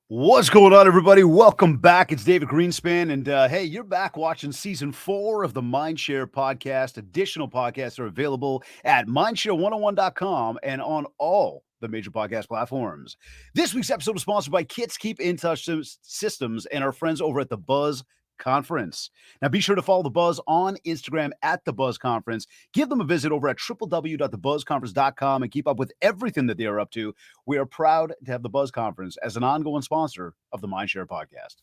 What's going on, everybody? Welcome back. It's David Greenspan, and hey, you're back watching season 4 of the Mindshare podcast. Additional podcasts are available at mindshare101.com and on all the major podcast platforms. This week's episode is sponsored by Kits Keep In Touch Systems and our friends over at the Buzz Conference. Now, be sure to follow the Buzz on Instagram at the Buzz Conference. Give them a visit over at www.thebuzzconference.com and keep up with everything that they are up to. We are proud to have the Buzz Conference as an ongoing sponsor of the Mindshare podcast.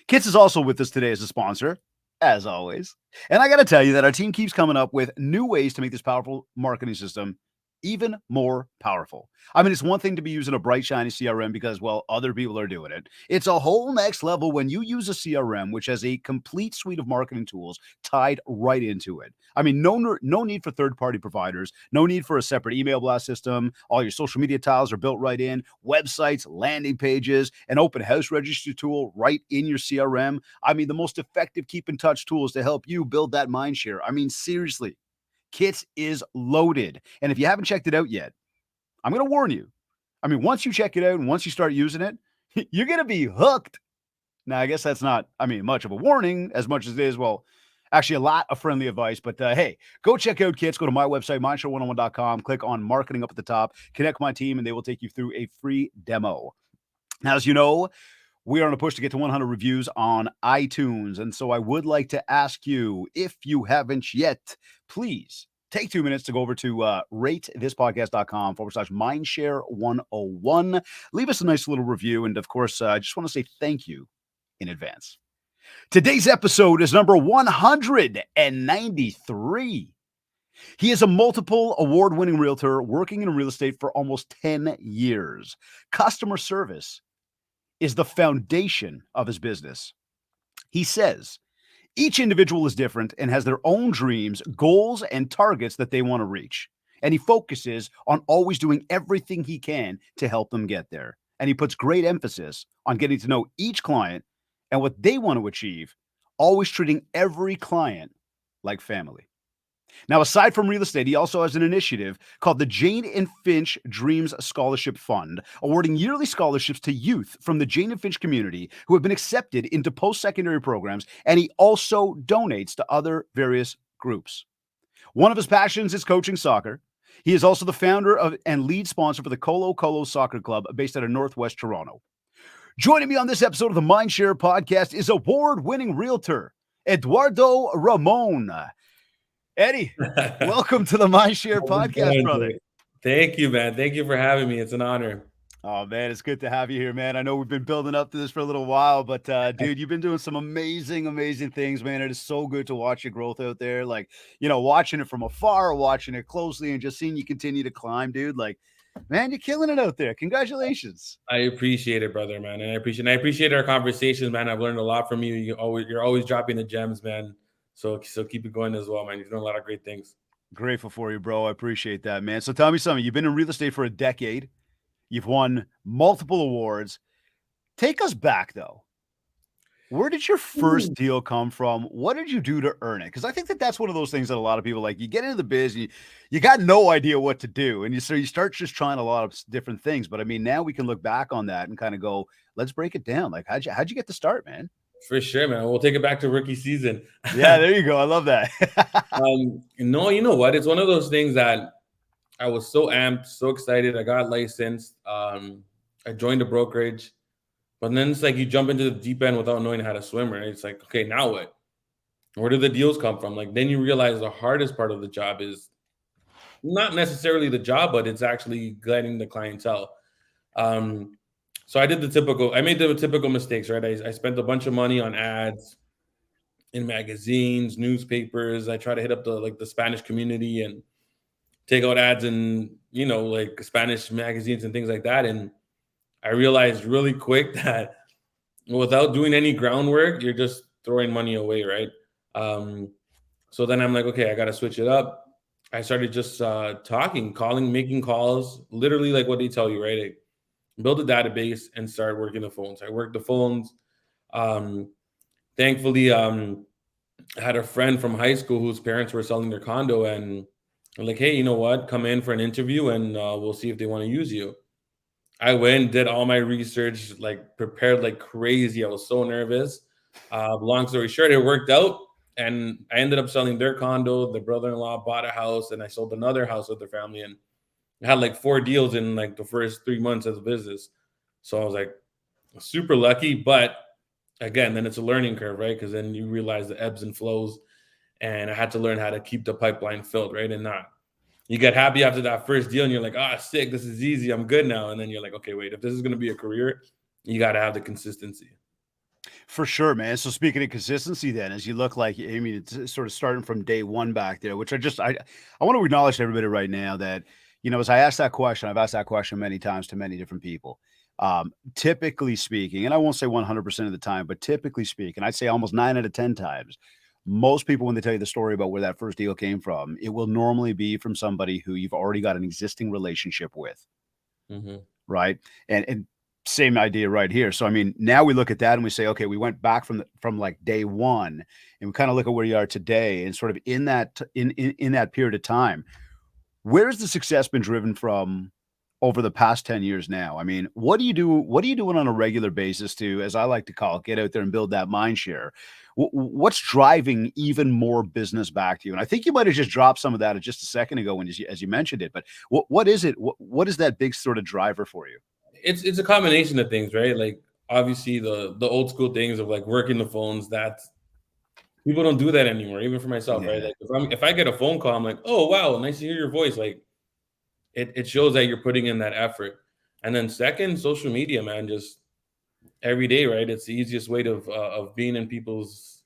Kits is also with us today as a sponsor, as always. And I got to tell you that our team keeps coming up with new ways to make this powerful marketing system even more powerful. I mean, it's one thing to be using a bright, shiny CRM because, well, other people are doing it. It's a whole next level when you use a CRM, which has a complete suite of marketing tools tied right into it. I mean, no need for third-party providers, no need for a separate email blast system. All your social media tiles are built right in, websites, landing pages, an open house registry tool right in your CRM. I mean, the most effective keep in touch tools to help you build that mind share. I mean, seriously. Kits is loaded. And if you haven't checked it out yet, I'm going to warn you. I mean, once you check it out and once you start using it, you're going to be hooked. Now, I guess that's not, much of a warning as much as it is, well, actually a lot of friendly advice. But hey, go check out Kits. Go to my website, mindshare101.com. Click on marketing up at the top. Connect my team, and they will take you through a free demo. Now, as you know, we are on a push to get to 100 reviews on iTunes. And so I would like to ask you, if you haven't yet, please take 2 minutes to go over to ratethispodcast.com/mindshare101. Leave us a nice little review. And of course, I just want to say thank you in advance. Today's episode is number 193. He is a multiple award-winning realtor working in real estate for almost 10 years. Customer service is the foundation of his business. He says each individual is different and has their own dreams, goals, and targets that they want to reach. And he focuses on always doing everything he can to help them get there. And he puts great emphasis on getting to know each client and what they want to achieve, always treating every client like family. Now, aside from real estate, he also has an initiative called the Jane and Finch Dreams Scholarship Fund, awarding yearly scholarships to youth from the Jane and Finch community who have been accepted into post-secondary programs, and he also donates to other various groups. One of his passions is coaching soccer. He is also the founder of and lead sponsor for the Colo Colo Soccer Club based out of Northwest Toronto. Joining me on this episode of the Mindshare podcast is award-winning realtor Eduardo Ramon. Eddie, welcome to the Mindshare podcast, brother. Thank you, man. Thank you for having me. It's an honor. Oh, man, it's good to have you here, man. I know we've been building up to this for a little while, but dude, you've been doing some amazing, amazing things, man. It is so good to watch your growth out there. Like, watching it from afar, watching it closely, and just seeing you continue to climb, dude. Like, man, you're killing it out there. Congratulations. I appreciate it, brother, man. And I appreciate our conversations, man. I've learned a lot from you. You're always dropping the gems, man. So keep it going as well, man. You're doing a lot of great things. Grateful for you, bro. I appreciate that, man. So tell me something. You've been in real estate for a decade. You've won multiple awards. Take us back, though. Where did your first deal come from? What did you do to earn it? Because I think that's one of those things that a lot of people like. You get into the biz, you got no idea what to do, and you start just trying a lot of different things. But I mean, now we can look back on that and kind of go, let's break it down. Like, how'd you get to start, man? For sure, man. We'll take it back to rookie season. Yeah, there you go. I love that. No, you know what? It's one of those things that I was so amped, so excited. I got licensed. I joined a brokerage. But then it's like you jump into the deep end without knowing how to swim, right? It's like, okay, now what? Where do the deals come from? Like, then you realize the hardest part of the job is not necessarily the job, but it's actually getting the clientele. So I made the typical mistakes, right? I spent a bunch of money on ads in magazines, newspapers. I try to hit up the Spanish community and take out ads in, like Spanish magazines and things like that. And I realized really quick that without doing any groundwork, you're just throwing money away, right? So then I'm like, okay, I got to switch it up. I started just making calls, literally like what they tell you, right? build a database, and start working the phones. I worked the phones. Um, Thankfully, I had a friend from high school whose parents were selling their condo, and I'm like, hey, you know what? Come in for an interview, and we'll see if they want to use you. I went, did all my research, like prepared like crazy. I was so nervous. Long story short, it worked out, and I ended up selling their condo. The brother-in-law bought a house, and I sold another house with their family, and I had like 4 deals in like the first 3 months of the business. So I was like super lucky, but again, then it's a learning curve, right? Because then you realize the ebbs and flows, and I had to learn how to keep the pipeline filled, right? And not you get happy after that first deal, and you're like, ah, sick, this is easy, I'm good now. And then you're like, okay, wait, if this is going to be a career, you got to have the consistency. For sure, man. So speaking of consistency, then, as you look like, I mean, it's sort of starting from day one back there, which I want to acknowledge to everybody right now that, as I asked that question, I've asked that question many times to many different people. Typically speaking, and I won't say 100% of the time, but typically speaking, I'd say almost 9 out of 10 times, most people, when they tell you the story about where that first deal came from, it will normally be from somebody who you've already got an existing relationship with, Mm-hmm. right? And same idea right here. So I mean, now we look at that and we say, okay, we went back from like day one, and we kind of look at where you are today, and sort of in in that period of time, where has the success been driven from over the past 10 years now? I mean, what do you do? What are you doing on a regular basis to, as I like to call it, get out there and build that mind share? What's driving even more business back to you? And I think you might have just dropped some of that just a second ago when as you mentioned it. But what is it? What is that big sort of driver for you? It's a combination of things, right? Like obviously the old school things of like working the phones. That people don't do that anymore, even for myself, right? Yeah. Like if I get a phone call, I'm like, oh wow, nice to hear your voice. Like it shows that you're putting in that effort. And then second, social media, man, just every day, right? It's the easiest way of being in people's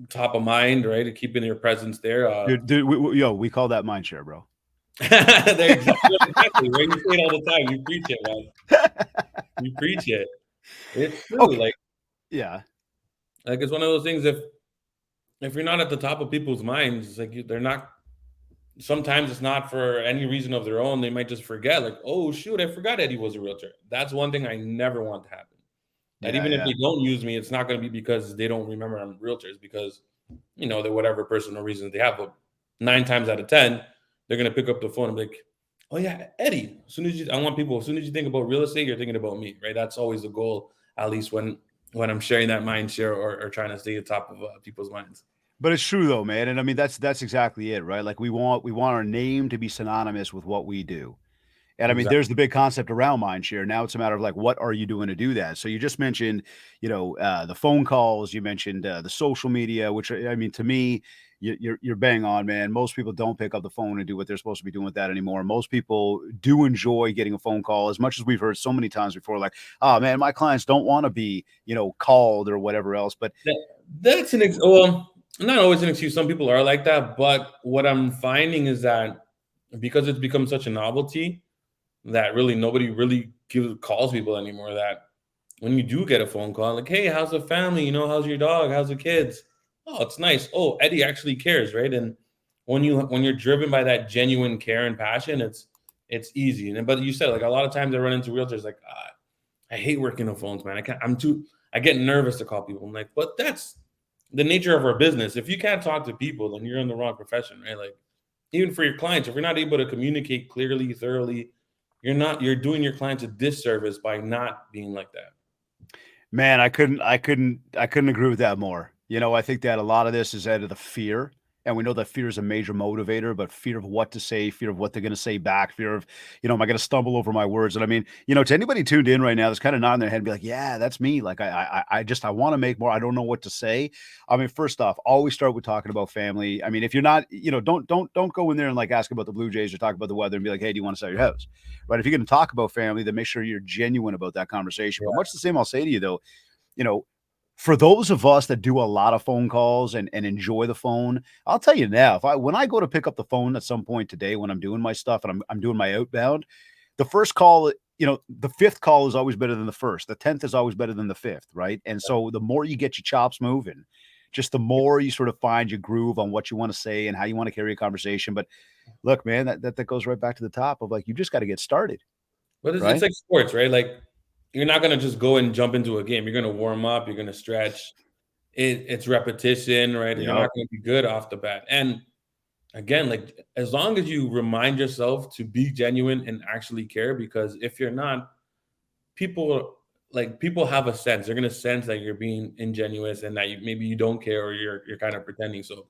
top of mind, right? And keeping your presence there. Dude, we call that mind share, bro. They're exactly right. You say it all the time. You preach it, man. You preach it. It's true. Okay. Like Yeah. it's one of those things. If you're not at the top of people's minds, it's like they're not. Sometimes it's not for any reason of their own. They might just forget. Like, oh shoot, I forgot Eddie was a realtor. That's one thing I never want to happen. That Yeah. even if Yeah. they don't use me, it's not going to be because they don't remember I'm realtors because they're whatever personal reasons they have. But 9 times out of 10, they're going to pick up the phone and be like, "Oh yeah, Eddie." I want people. As soon as you think about real estate, you're thinking about me, right? That's always the goal. At least when I'm sharing that mind share or trying to stay at top of people's minds. But it's true though, man. And I mean, that's exactly it, right? Like we want our name to be synonymous with what we do. And I mean, Exactly. there's the big concept around mindshare. Now it's a matter of like, what are you doing to do that? So you just mentioned, the phone calls. You mentioned the social media, which I mean, to me, you're bang on, man. Most people don't pick up the phone and do what they're supposed to be doing with that anymore. Most people do enjoy getting a phone call, as much as we've heard so many times before. Like, oh man, my clients don't want to be, called or whatever else. But That, that's well, not always an excuse. Some people are like that, but what I'm finding is that because it's become such a novelty that really nobody really calls people anymore. That when you do get a phone call, like, "Hey, how's the family? How's your dog? How's the kids? Oh, it's nice. Oh, Eddie actually cares, right?" And when you're driven by that genuine care and passion, it's easy. And but you said like a lot of times I run into realtors like, I hate working on phones, man. I can't. I get nervous to call people. I'm like, but that's the nature of our business. If you can't talk to people, then you're in the wrong profession, right? Like even for your clients, if you're not able to communicate clearly, thoroughly, you're doing your clients a disservice by not being like that. man, I couldn't agree with that more. I think that a lot of this is out of the fear. And we know that fear is a major motivator, but fear of what to say, fear of what they're going to say back, fear of, am I going to stumble over my words? And I mean, to anybody tuned in right now that's kind of nodding their head and be like, yeah, that's me. Like, I want to make more. I don't know what to say. I mean, first off, always start with talking about family. I mean, if you're not, don't go in there and like ask about the Blue Jays or talk about the weather and be like, hey, do you want to sell your house? Right. If you're going to talk about family, then make sure you're genuine about that conversation. But much the same I'll say to you though, you know, for those of us that do a lot of phone calls and enjoy the phone, I'll tell you now, when I go to pick up the phone at some point today when I'm doing my stuff and I'm doing my outbound, the first call, the fifth call is always better than the first. The 10th is always better than the fifth, right? And so the more you get your chops moving, just the more you sort of find your groove on what you want to say and how you want to carry a conversation. But look, man, that goes right back to the top of like you just got to get started. But it's right? like sports, right? Like you're not gonna just go and jump into a game. You're gonna warm up. You're gonna stretch. It's repetition, right? You're Yep. not gonna be good off the bat. And again, like as long as you remind yourself to be genuine and actually care, because if you're not, people have a sense. They're gonna sense that you're being ingenuous and that maybe you don't care or you're kind of pretending. So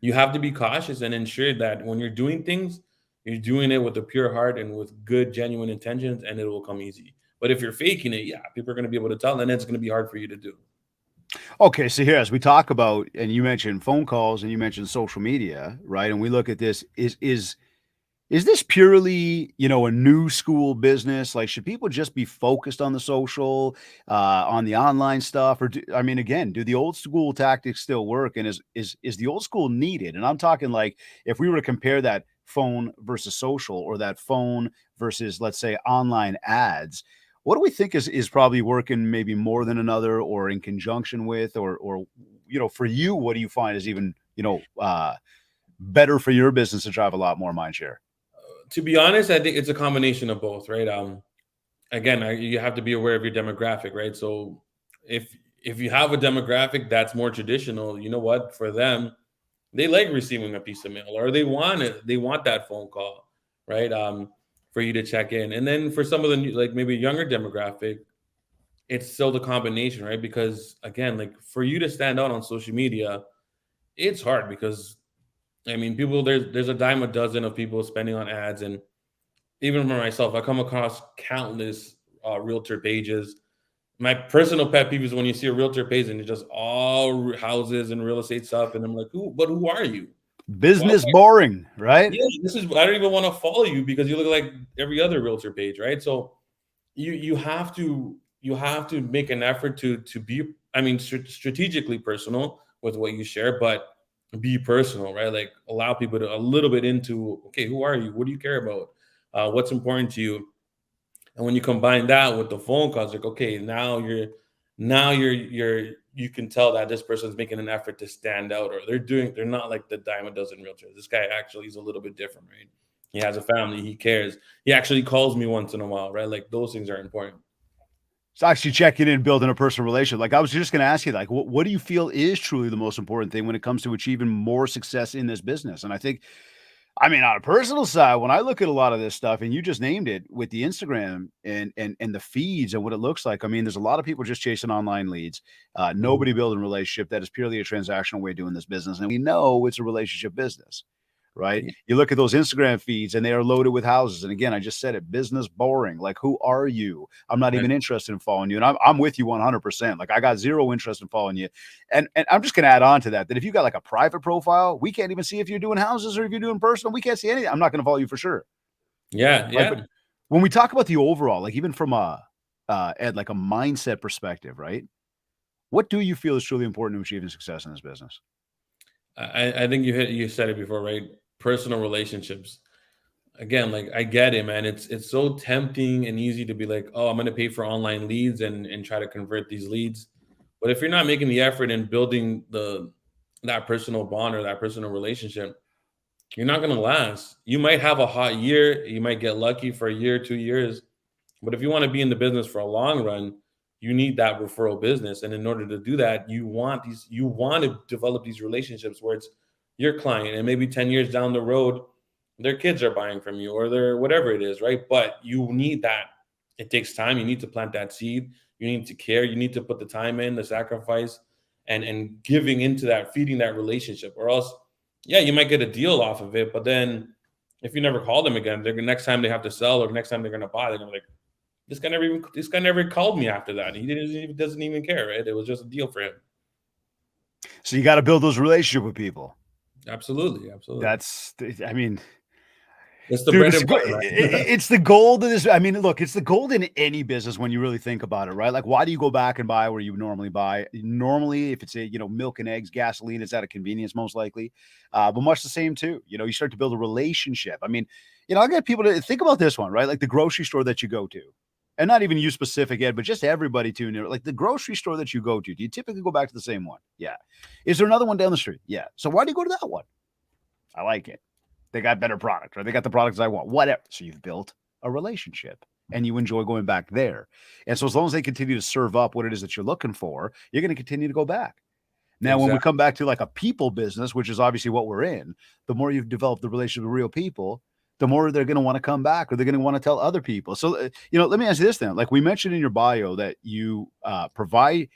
you have to be cautious and ensure that when you're doing things, you're doing it with a pure heart and with good, genuine intentions, and it will come easy. But if you're faking it, yeah, people are going to be able to tell, and it's going to be hard for you to do. Okay, so here, as we talk about, and you mentioned phone calls and you mentioned social media, right? And we look at this, is this purely, a new school business? Like, should people just be focused on the social, on the online stuff, or I mean, again, do the old school tactics still work? And is the old school needed? And I'm talking like if we were to compare that phone versus social, or that phone versus, let's say, online ads. What do we think is probably working maybe more than another, or in conjunction with, or for you, what do you find is even better for your business to drive a lot more mind share? To be honest, I think it's a combination of both, right? Again, you have to be aware of your demographic, right? So if you have a demographic that's more traditional, you know what? For them, they like receiving a piece of mail, or they want that phone call, right? For you to check in. And then for some of the like maybe younger demographic, it's still the combination, right? Because again, like for you to stand out on social media, it's hard because I mean, people there's a dime a dozen of people spending on ads, and even for myself, I come across countless realtor pages. My personal pet peeve is when you see a realtor page and it's just all houses and real estate stuff, and I'm like, who? But who are you? Why? Business boring, right? Yeah, this is. I don't even want to follow you because you look like every other realtor page, right? So you have to make an effort to be. I mean, strategically personal with what you share, but be personal, right? Like allow people to a little bit into. Okay, who are you? What do you care about? What's important to you? And when you combine that with the phone calls, like okay, you can tell that this person's making an effort to stand out, or they're not like the dime a dozen realtors. This guy actually is a little bit different, right? He has a family, he cares. He actually calls me once in a while, right? Like those things are important. It's actually checking in, building a personal relationship. Like I was just going to ask you, like, what do you feel is truly the most important thing when it comes to achieving more success in this business? And I think, I mean, on a personal side, when I look at a lot of this stuff, and you just named it with the Instagram and the feeds and what it looks like. I mean, there's a lot of people just chasing online leads. Mhm. Nobody building a relationship. That is purely a transactional way of doing this business, and we know it's a relationship business, right? Yeah. You look at those Instagram feeds and they are loaded with houses. And again, I just said it, business boring. Like, who are you? I'm not Right. even interested in following you. And I'm with you 100%. Like, I got zero interest in following you. And I'm just going to add on to that, that if you got like a private profile, we can't even see if you're doing houses or if you're doing personal. We can't see anything. I'm not going to follow you for sure. Yeah, Like, but yeah. when we talk about the overall, like even from at like a mindset perspective, right? What do you feel is truly important to achieving success in this business? I think you said it before, right? Personal relationships. Again, like I get it, man. It's so tempting and easy to be like, oh, I'm gonna pay for online leads and try to convert these leads. But if you're not making the effort in building that personal bond or that personal relationship, you're not gonna last. You might have a hot year, you might get lucky for a year, 2 years, but if you want to be in the business for a long run, you need that referral business. And in order to do that, you want to develop these relationships where it's your client and maybe 10 years down the road, their kids are buying from you or their whatever it is, right? But you need that. It takes time. You need to plant that seed. You need to care. You need to put the time in, the sacrifice, and giving into that, feeding that relationship. Or else, yeah, you might get a deal off of it, but then if you never call them again, they're next time they have to sell or next time they're gonna buy, they're gonna be like, this guy never called me after that. He doesn't even care, right? It was just a deal for him. So you got to build those relationship with people. Absolutely, absolutely. That's, I mean, It's the dude, bread it's and good. butter, man. It's the gold of this. I mean, look, it's the gold in any business when you really think about it, right? Like, why do you go back and buy where you normally buy? Normally, if it's a milk and eggs, gasoline, it's out of convenience, most likely. But much the same too. You start to build a relationship. I mean, I get people to think about this one, right? Like the grocery store that you go to, and not even you specific, Ed, but just everybody too. Like the grocery store that you go to, do you typically go back to the same one? Yeah. Is there another one down the street? Yeah. So why do you go to that one? I like it. They got better product, or they got the products I want, whatever. So you've built a relationship. and you enjoy going back there. And so as long as they continue to serve up what it is that you're looking for, you're going to continue to go back. Now, when we Exactly. come back to like a people business, which is obviously what we're in, the more you've developed the relationship with real people, the more they're going to want to come back or they're going to want to tell other people. So, let me ask you this then. Like we mentioned in your bio that you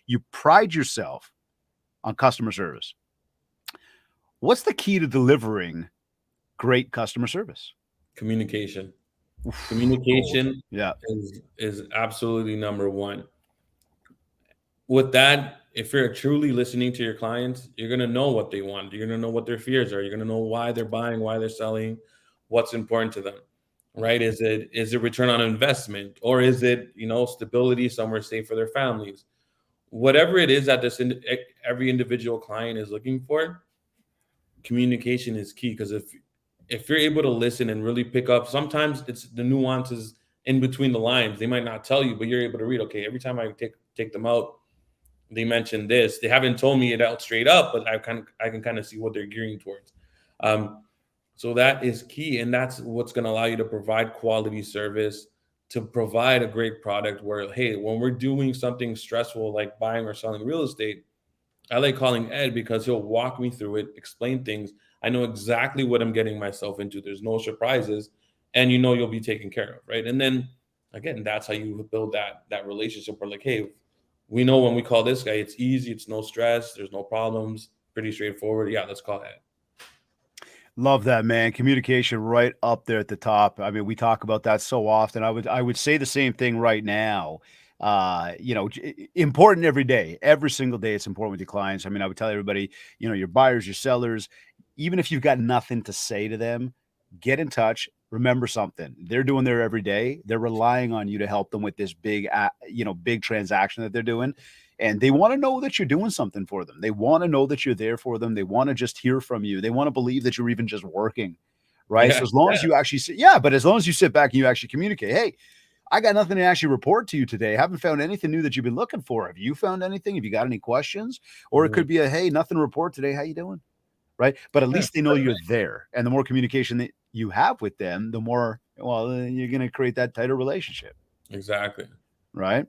you pride yourself on customer service. What's the key to delivering great customer service? Communication. Oof, gold. Communication Yeah. is absolutely number one. With that, if you're truly listening to your clients, you're gonna know what they want. You're gonna know what their fears are. You're gonna know why they're buying, why they're selling, what's important to them. Right? Is it return on investment, or is it stability somewhere safe for their families? Whatever it is that every individual client is looking for, communication is key. Because if you're able to listen and really pick up, sometimes it's the nuances in between the lines. They might not tell you, but you're able to read. Okay, every time I take them out, they mentioned this. They haven't told me it out straight up, but I can kind of see what they're gearing towards. Um, so that is key, and that's what's going to allow you to provide quality service, to provide a great product. Where hey, when we're doing something stressful like buying or selling real estate, I like calling Ed because he'll walk me through it, explain things. I know exactly what I'm getting myself into. There's no surprises, and you'll be taken care of, right? And then again, that's how you build that relationship. Where like, hey, we know when we call this guy, it's easy, it's no stress, there's no problems, pretty straightforward. Yeah, let's call Ed. Love that, man. Communication right up there at the top. I mean, we talk about that so often. I would say the same thing right now. Important every day, every single day. It's important with your clients. I mean, I would tell everybody, your buyers, your sellers, even if you've got nothing to say to them, get in touch. Remember something. They're doing there every day. They're relying on you to help them with this big transaction that they're doing. And they want to know that you're doing something for them. They want to know that you're there for them. They want to just hear from you. They want to believe that you're even just working, right? Yeah, So as long as yeah, you actually sit, yeah, but as long as you sit back and you actually communicate, hey, I got nothing to actually report to you today. I haven't found anything new that you've been looking for. Have you found anything? Have you got any questions? Or it mhm. could be a hey, nothing to report today. How you doing? Right? But at Yeah, least they know you're there, and the more communication that you have with them, the more you're going to create that tighter relationship, exactly. right?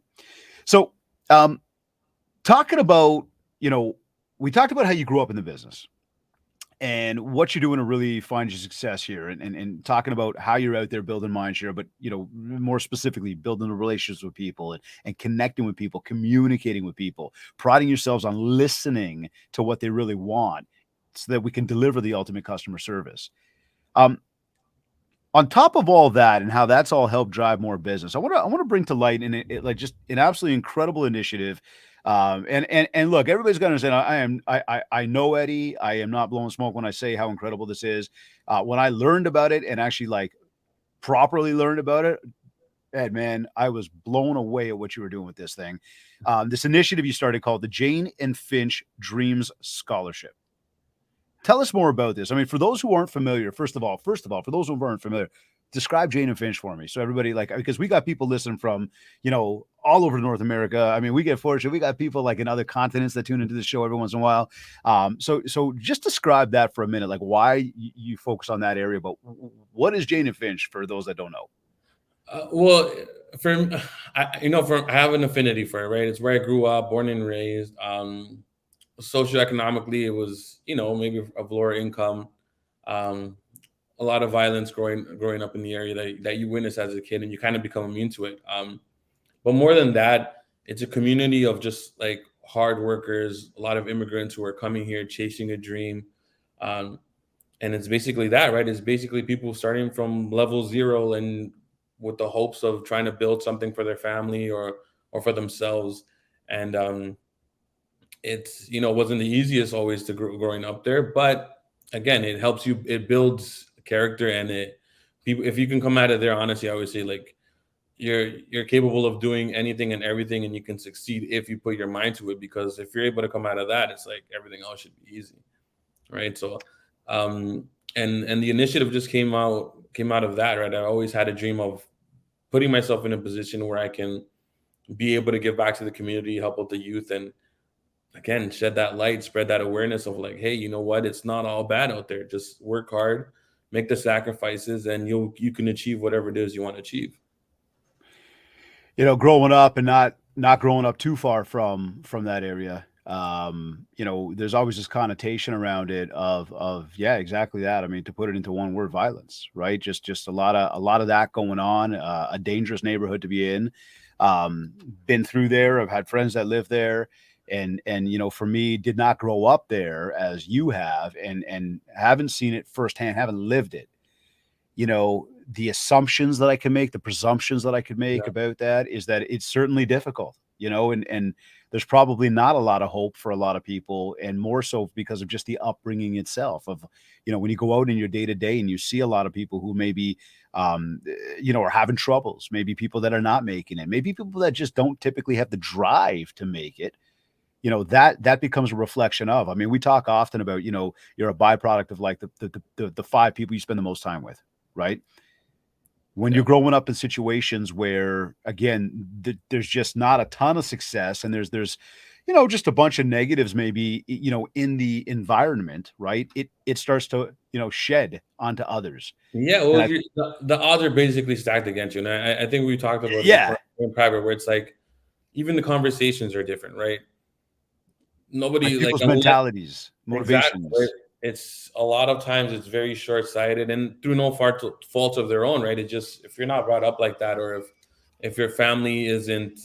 So, um, talking about, you know, we talked about how you grew up in the business and what you're doing to really find your success here and talking about how you're out there building mindshare, but, more specifically, building the relationships with people and connecting with people, communicating with people, priding yourselves on listening to what they really want so that we can deliver the ultimate customer service. Um, on top of all that and how that's all helped drive more business, I want to bring to light like just an absolutely incredible initiative. And look, everybody's got to understand. I know Eddie. I am not blowing smoke when I say how incredible this is. When I learned about it and actually like properly learned about it, Ed, man, I was blown away at what you were doing with this thing. This initiative you started called the Jane and Finch Dreams Scholarship. Tell us more about this. I mean, for those who aren't familiar, first of all, for those who aren't familiar, describe Jane and Finch for me. So everybody, like, because we got people listening from, all over North America. I mean, we get fortunate. We got people like in other continents that tune into the show every once in a while. So just describe that for a minute, like why you focus on that area. But what is Jane and Finch for those that don't know? Well, for I have an affinity for it, right? It's where I grew up, born and raised. Socioeconomically, it was maybe of lower income. Um, a lot of violence growing up in the area that you witness as a kid, and you kind of become immune to it. But more than that, it's a community of just like hard workers, a lot of immigrants who are coming here chasing a dream. Um, and it's basically that, right? It's basically people starting from level zero and with the hopes of trying to build something for their family or for themselves. And it's wasn't the easiest always to growing up there, but again, it helps you. It builds character, and it people if you can come out of there honestly, I always say like you're capable of doing anything and everything, and you can succeed if you put your mind to it. Because if you're able to come out of that, it's like everything else should be easy, right? So, um, and the initiative just came out of that, right? I always had a dream of putting myself in a position where I can be able to give back to the community, help out the youth, and again shed that light, spread that awareness of like, hey, you know what? It's not all bad out there. Just work hard, make the sacrifices, and you can achieve whatever it is you want to achieve. Growing up and not growing up too far from that area, there's always this connotation around it of yeah, exactly that. I mean, to put it into one word, violence, right? Just a lot of that going on. A dangerous neighborhood to be in. Um, Been through there. I've had friends that live there, and for me, did not grow up there as you have, and haven't seen it firsthand, haven't lived it. The assumptions that I can make, the presumptions that I could make about that is that it's certainly difficult, and there's probably not a lot of hope for a lot of people, and more so because of just the upbringing itself of, when you go out in your day to day and you see a lot of people who maybe, are having troubles, maybe people that are not making it, maybe people that just don't typically have the drive to make it. That becomes a reflection of. I mean, we talk often about, you're a byproduct of like the five people you spend the most time with, right? When you're Yeah. growing up in situations where again there's just not a ton of success, and there's just a bunch of negatives maybe, in the environment, right? It starts to shed onto others. Yeah, And well, I the odds are basically stacked against you, and I think we talked about it Yeah, before in private, where it's like even the conversations are different, right? like Nobody like people's unless mentalities, exactly, right? motivations. It's a lot of times it's very short sighted and through no fault of their own, right? It just if you're not brought up like that, or if your family isn't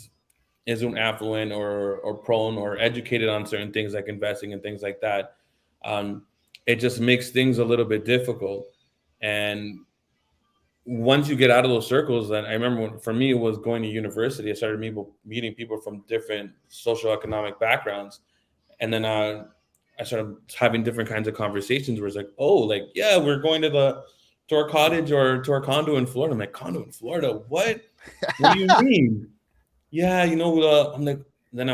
affluent or prone or educated on certain things like investing and things like that, um, it just makes things a little bit difficult. And once you get out of those circles, then I remember for me, it was going to university. I started meeting people from different social economic backgrounds. And then I started having different kinds of conversations where it's like, oh, like, yeah, we're going to our cottage or to our condo in Florida. I'm like, condo in Florida? What do you mean? Yeah, I'm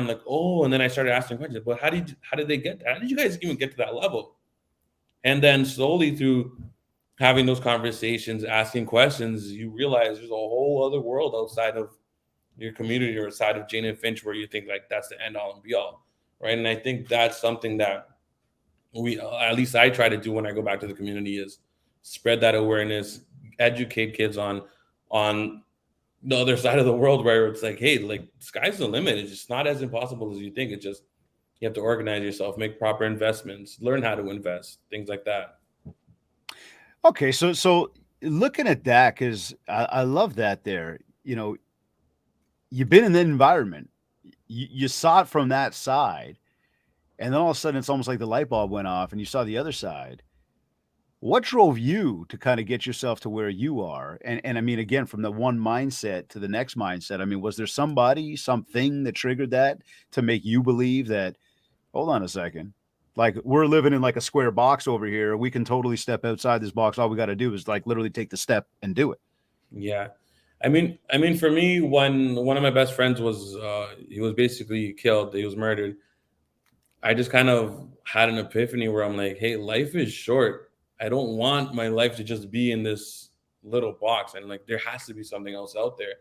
like, oh, and then I started asking questions. But how did they get, how did you guys even get to that level? And then slowly through having those conversations, asking questions, you realize there's a whole other world outside of your community or outside of Jane and Finch where you think like that's the end all and be all, right? And I think that's something that we, at least I try to do when I go back to the community, is spread that awareness, educate kids on the other side of the world where it's like, hey, like sky's the limit. It's just not as impossible as you think. It's just you have to organize yourself, make proper investments, learn how to invest, things like that. Okay, so looking at that, because I love that there. You've been in the environment, you saw it from that side, and then all of a sudden it's almost like the light bulb went off and you saw the other side. What drove you to kind of get yourself to where you are? And I mean, again, from the one mindset to the next mindset, I mean, was there somebody, something that triggered that to make you believe that, hold on a second, like we're living in like a square box over here. We can totally step outside this box. All we got to do is like literally take the step and do it. Yeah. I mean, for me, when one of my best friends was, he was basically killed, he was murdered. I just kind of had an epiphany where I'm like, hey, life is short. I don't want my life to just be in this little box, and like there has to be something else out there.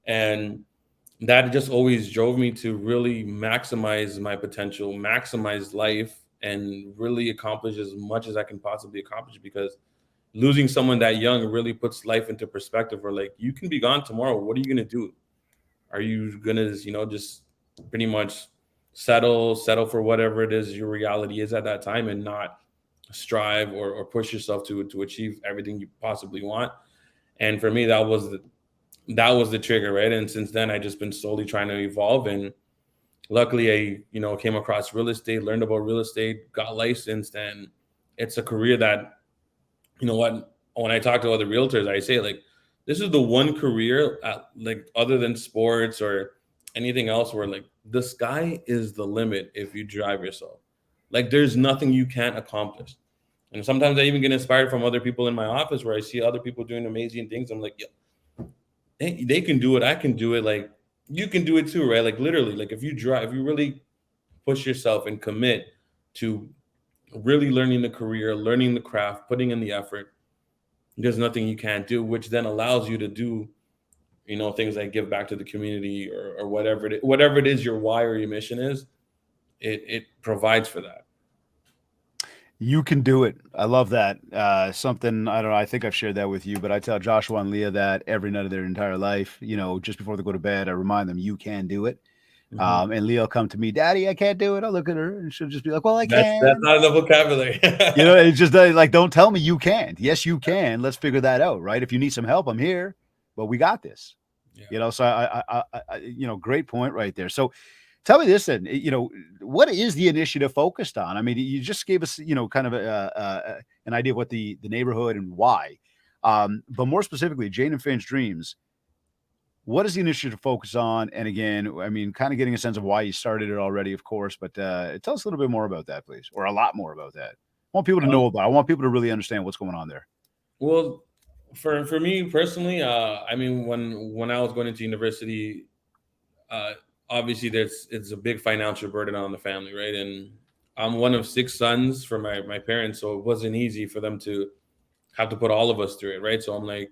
And that just always drove me to really maximize my potential, maximize life, and really accomplish as much as I can possibly accomplish, because losing someone that young really puts life into perspective where like you can be gone tomorrow. What are you going to do? Are you going to, just pretty much settle for whatever it is your reality is at that time, and not strive or push yourself to achieve everything you possibly want? And for me, that was the trigger, right? And since then, I just been slowly trying to evolve. And luckily, I came across real estate, learned about real estate, got licensed, and it's a career that, what, when I talk to other realtors, I say like this is the one career, like other than sports or anything else, where like the sky is the limit if you drive yourself. Like there's nothing you can't accomplish. And sometimes I even get inspired from other people in my office where I see other people doing amazing things. I'm like, yeah, they can do it. I can do it. Like you can do it too, right? Like literally, like if you drive, if you really push yourself and commit to really learning the career, learning the craft, putting in the effort, there's nothing you can't do, which then allows you to do, things like give back to the community, or whatever it is your why or your mission is. It provides for that. You can do it. I love that. Something I don't know. I think I've shared that with you, but I tell Joshua and Leah that every night of their entire life. Just before they go to bed, I remind them you can do it. Mhm. And Leah will come to me, Daddy, I can't do it. I'll look at her, and she'll just be like, Well, I That's can. not in the vocabulary. It's just like, don't tell me you can't. Yes, you can. Let's figure that out, right? If you need some help, I'm here. But we got this. Yeah. So great point right there. So tell me this then, what is the initiative focused on? I mean, you just gave us, kind of an idea of what the neighborhood and why. But more specifically, Jane and Finch Dreams, what is the initiative focus on? And again, I mean, kind of getting a sense of why you started it already, of course, but tell us a little bit more about that, please, or a lot more about that. I want people to Um, know about. I want people to really understand what's going on there. well, for me personally, I mean, when I was going into university, uh, obviously it's a big financial burden on the family, right? And I'm one of six sons for my parents, so it wasn't easy for them to have to put all of us through it, right? So I'm like,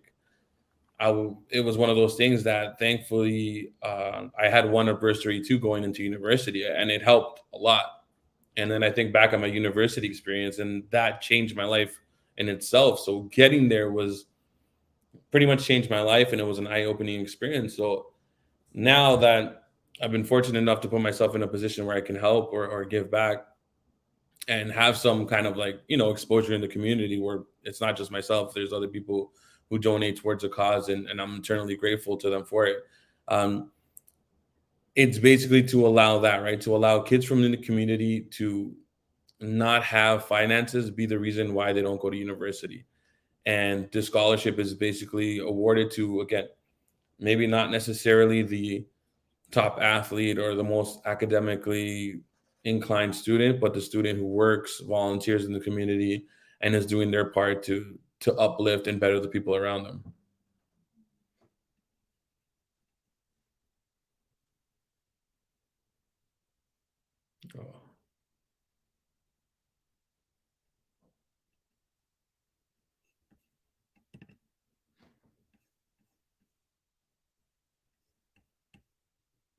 it was one of those things that thankfully I had one of bursary two going into university, and it helped a lot. And then I think back on my university experience, and that changed my life in itself. So getting there was pretty much changed my life, and it was an eye-opening experience. So now that I've been fortunate enough to put myself in a position where I can help or give back and have some kind of like, exposure in the community where it's not just myself, there's other people who donate towards a cause, and I'm eternally grateful to them for it. Um, it's basically to allow that, right? To allow kids from the community to not have finances be the reason why they don't go to university. And this scholarship is basically awarded to, again, maybe not necessarily the top athlete or the most academically inclined student, but the student who works, volunteers in the community, and is doing their part to uplift and better the people around them. Oh,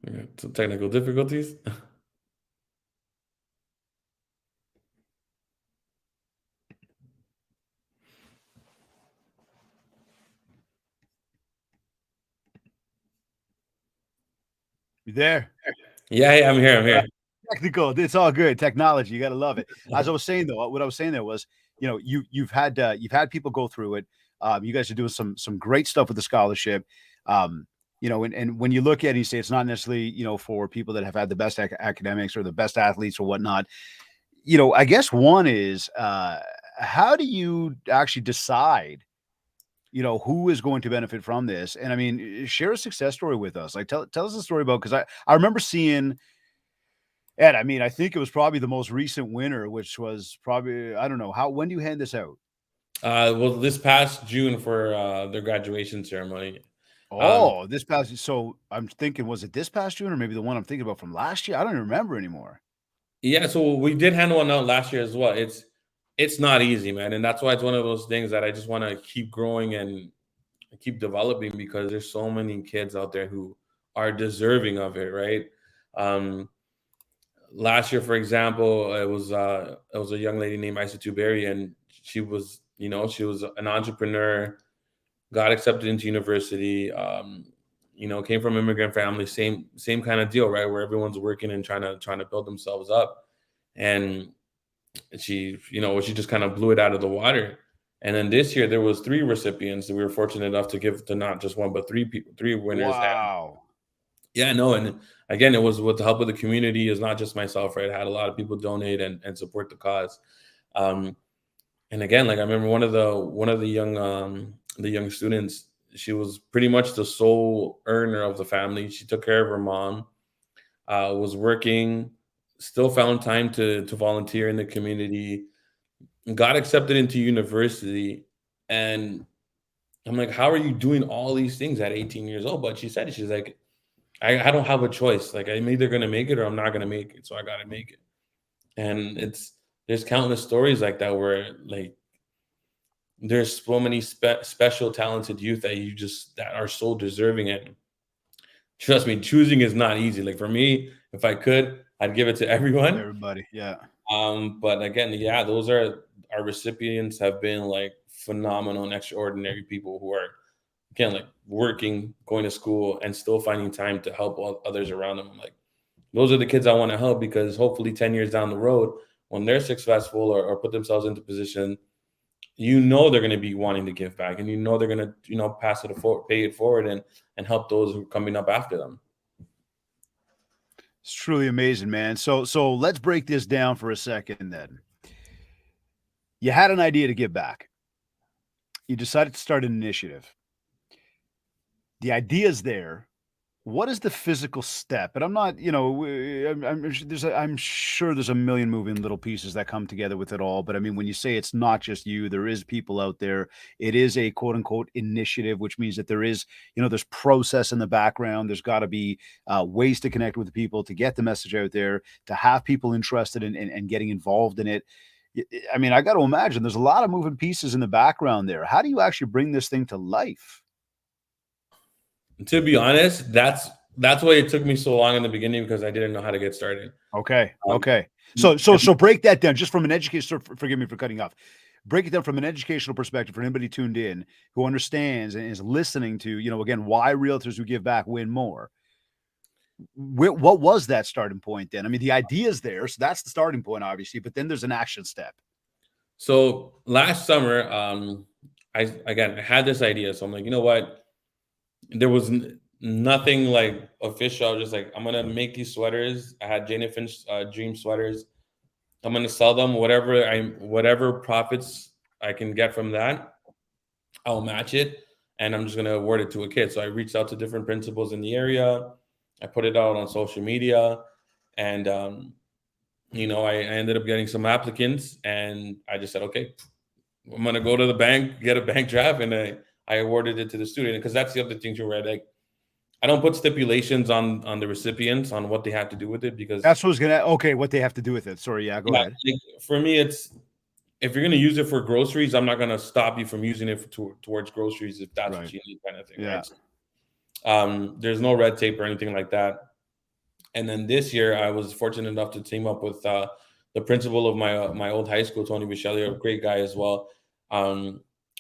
yeah, some technical difficulties. You there? Yeah, hey, I'm here. I'm Uh, here. Technical, it's all good. Technology, you got to love it. As I was saying though, what I was saying there was, you've had people go through it. You guys are doing some great stuff with the scholarship. And when you look at it, you say it's not necessarily for people that have had the best academics or the best athletes or whatnot. I guess one is how do you actually decide? Who is going to benefit from this? And I mean, share a success story with us. Like, tell us a story about, because I remember seeing Ed, I mean, I think it was probably the most recent winner, which was probably, I don't know, when do you hand this out? Well, this past June for their graduation ceremony. Um, Oh, this past, so I'm thinking, was it this past June or maybe the one I'm thinking about from last year? I don't even remember anymore. yeah, so we did hand one out last year as well. It's not easy, man, and that's why it's one of those things that I just want to keep growing and keep developing because there's so many kids out there who are deserving of it, right? Um, Last year, for example, it was a young lady named Isa Tuberi, and she was an entrepreneur, got accepted into university. Came from immigrant family, same kind of deal, right? Where everyone's working and trying to build themselves up, and she just kind of blew it out of the water. And then this year there was three recipients that we were fortunate enough to give to not just one but three people, three winners. And Wow. yeah, no, and again, it was with the help of the community. Is not just myself, right? I had a lot of people donate and support the cause. Um, and again, like I remember one of the young students. She was pretty much the sole earner of the family. She took care of her mom, was working, still found time to volunteer in the community, got accepted into university. And I'm like, how are you doing all these things at 18 years old? But she said, she's like, I don't have a choice. Like I'm either gonna make it or I'm not gonna make it. So I gotta make it. And there's countless stories like that where like there's so many special talented youth that are so deserving. And trust me, choosing is not easy. Like for me, if I could, I'd give it to everyone. Everybody. Yeah. But again, yeah, those are our recipients have been like phenomenal and extraordinary people who are again like working, going to school, and still finding time to help others around them. I'm like, those are the kids I want to help because hopefully 10 years down the road, when they're successful or put themselves into position, they're going to be wanting to give back, and they're going to pass it forward, pay it forward, and help those who are coming up after them. It's truly amazing, man. So let's break this down for a second then. You had an idea to give back. You decided to start an initiative. The idea is there. What is the physical step? And I'm not, I'm sure there's a million moving little pieces that come together with it all. But I mean, when you say it's not just you, there is people out there. It is a quote unquote initiative, which means that there is, there's process in the background. There's got to be ways to connect with the people, to get the message out there, to have people interested in getting involved in it. I mean, I got to imagine there's a lot of moving pieces in the background there. How do you actually bring this thing to life? To be honest, that's why it took me so long in the beginning, because I didn't know how to get started. Okay. Um, Okay. So break that down just from an education. Forgive me for cutting off. Break it down from an educational perspective for anybody tuned in who understands and is listening to, again, why realtors who give back win more. What was that starting point then? I mean, the idea is there, so that's the starting point, obviously, but then there's an action step. So last summer, I had this idea. So I'm like, you know what? There was nothing like official. I was just like, I'm gonna make these sweaters. I had Jane and Finch Dream sweaters. I'm gonna sell them. Whatever profits I can get from that, I'll match it, and I'm just gonna award it to a kid. So I reached out to different principals in the area. I put it out on social media, and I ended up getting some applicants, and I just said, okay, I'm gonna go to the bank, get a bank draft, and I awarded it to the student, because that's the other thing too, right? Like, I don't put stipulations on the recipients on what they have to do with it, because That's what I was gonna. Okay, what they have to do with it. Sorry, yeah, go yeah, ahead. like, for me, it's if you're gonna use it for groceries, I'm not gonna stop you from using it towards groceries if that's what Right. you need, kind of thing, Yeah. right? There's no red tape or anything like that. And then this year, I was fortunate enough to team up with the principal of my old high school, Tony Bichelli, a great guy as well.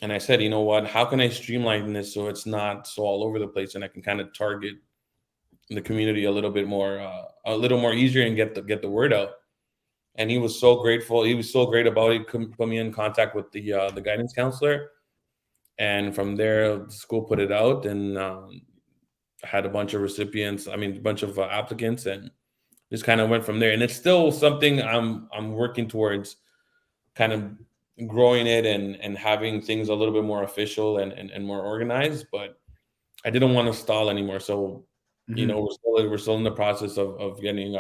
And I said, you know what? How can I streamline this so it's not so all over the place, and I can kind of target the community a little more easier, and get the word out. And he was so grateful. He was so great about it. Put me in contact with the guidance counselor, and from there, the school put it out, and had a bunch of recipients. I mean, a bunch of applicants, and just kind of went from there. And it's still something I'm working towards, kind of growing it and having things a little bit more official and more organized. But I didn't want to stall anymore. So, Mhm. we're still in the process of getting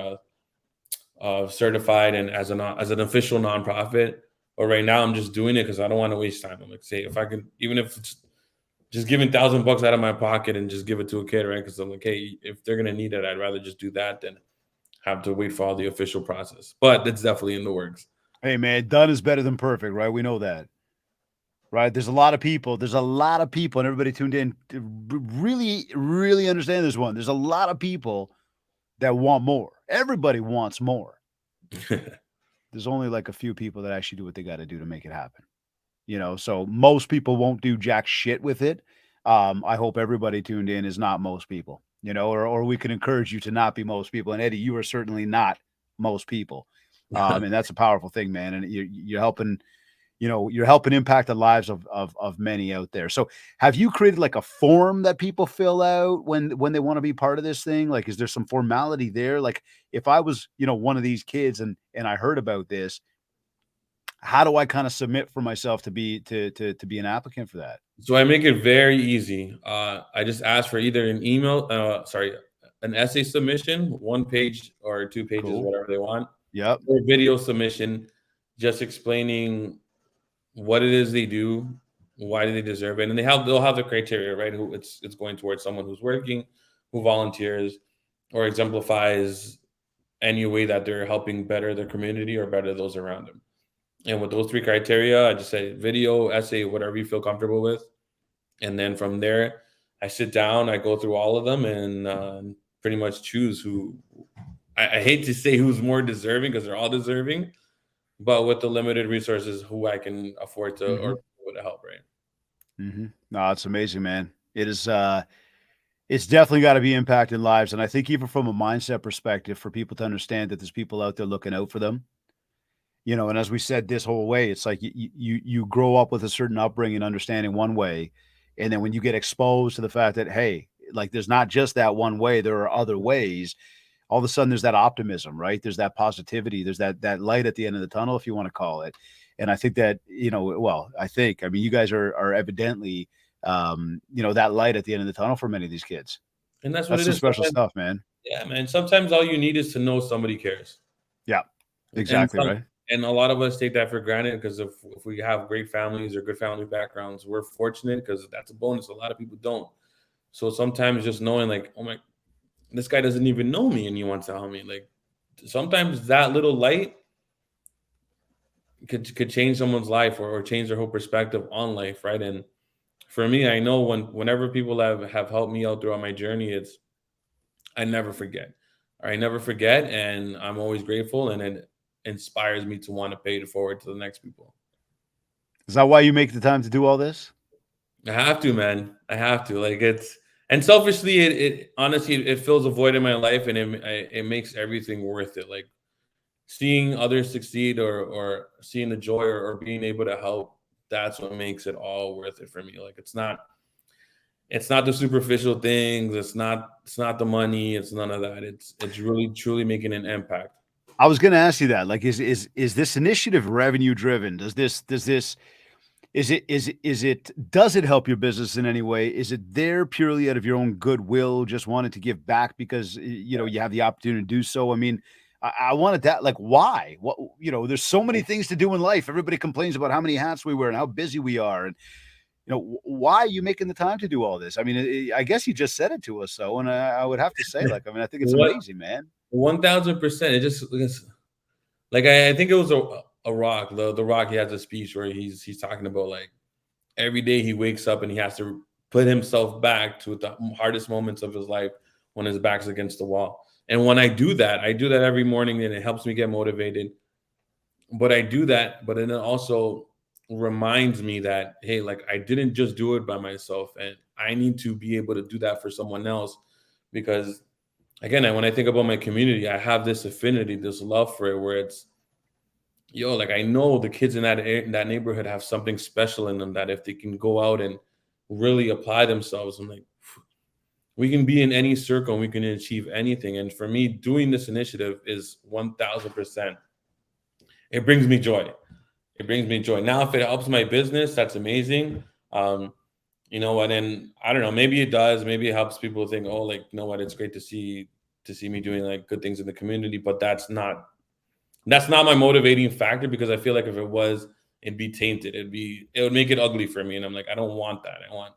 certified and as an official nonprofit. But right now, I'm just doing it because I don't want to waste time. I'm like, say, if I can, even if it's just giving $1,000 out of my pocket and just give it to a kid, right? Because I'm like, hey, if they're gonna need it, I'd rather just do that than have to wait for all the official process. But it's definitely in the works. Hey, man, done is better than perfect, right? We know that. Right? There's a lot of people. There's a lot of people, and everybody tuned in to really, really understand this one. There's a lot of people that want more. Everybody wants more. There's only like a few people that actually do what they got to do to make it happen. So most people won't do jack shit with it. I hope everybody tuned in is not most people, or we can encourage you to not be most people. And Eddie, you are certainly not most people. And that's a powerful thing, man. And you're helping you're helping impact the lives of many out there. So have you created like a form that people fill out when they want to be part of this thing? Like, is there some formality there? Like, if I was, one of these kids and I heard about this, how do I kind of submit for myself to be an applicant for that? So I make it very easy. I just ask for either an essay submission, 1 page or 2 pages, Cool. whatever they want, Yep. or a video submission, just explaining what it is they do, why do they deserve it, and they'll have the criteria, right? Who it's going towards someone who's working, who volunteers, or exemplifies any way that they're helping better their community or better those around them. And with those three criteria, I just say video, essay, whatever you feel comfortable with, and then from there, I sit down, I go through all of them, and pretty much choose who. I hate to say who's more deserving because they're all deserving, but with the limited resources, who I can afford to Mm-hmm. or able to help, right? Mm-hmm. No, it's amazing, man. It is. It's definitely got to be impacting lives, and I think even from a mindset perspective, for people to understand that there's people out there looking out for them. And as we said this whole way, it's like you grow up with a certain upbringing, understanding one way, and then when you get exposed to the fact that hey, like there's not just that one way, there are other ways. All of a sudden, there's that optimism, right? There's that positivity. There's that light at the end of the tunnel, if you want to call it. And I think that well, I mean, you guys are evidently that light at the end of the tunnel for many of these kids. And that's what That's it some is. special stuff, man. Yeah, man. Sometimes all you need is to know somebody cares, Yeah, and exactly right. a lot of us take that for granted because if we have great families or good family backgrounds, we're fortunate because that's a bonus. A lot of people don't. So sometimes just knowing like, oh my, this guy doesn't even know me and he wants to help me. Like sometimes that little light could change someone's life or change their whole perspective on life, right? And for me, I know whenever people have helped me out throughout my journey, it's I never forget. I never forget, and I'm always grateful, and it inspires me to want to pay it forward to the next people. Is that why you make the time to do all this? I have to, man. I have to. Like it's and selfishly, it honestly it fills a void in my life, and it makes everything worth it. Like seeing others succeed or seeing the joy or being able to help. That's what makes it all worth it for me. Like it's not the superficial things. It's not the money. It's none of that. It's really truly making an impact. I was going to ask you that. Like, is this initiative revenue driven? Does it help your business in any way? Is it there purely out of your own goodwill, just wanting to give back because you have the opportunity to do so? I mean, I wanted that. Like, why? What there's so many things to do in life. Everybody complains about how many hats we wear and how busy we are, and why are you making the time to do all this? I mean, I guess you just said it to us, so, and I would have to say, like, I mean, I think it's What amazing, man. 1000%. It's like I think it was a rock. The rock. He has a speech where he's talking about like every day he wakes up and he has to put himself back to the hardest moments of his life when his back's against the wall. And when I do that every morning, and it helps me get motivated. But I do that, but then it also reminds me that hey, like I didn't just do it by myself, and I need to be able to do that for someone else because again, when I think about my community, I have this affinity, this love for it, where it's yo, like I know the kids in that neighborhood have something special in them that if they can go out and really apply themselves, I'm like, we can be in any circle and we can achieve anything. And for me, doing this initiative is 1000%. It brings me joy. It brings me joy. Now, if it helps my business, that's amazing. Um, and then I don't know, maybe it does. Maybe it helps people think, oh, like you know what, it's great to see me doing like good things in the community. But that's not my motivating factor because I feel like if it was, it'd be tainted. It would make it ugly for me. And I'm like, I don't want that. I want,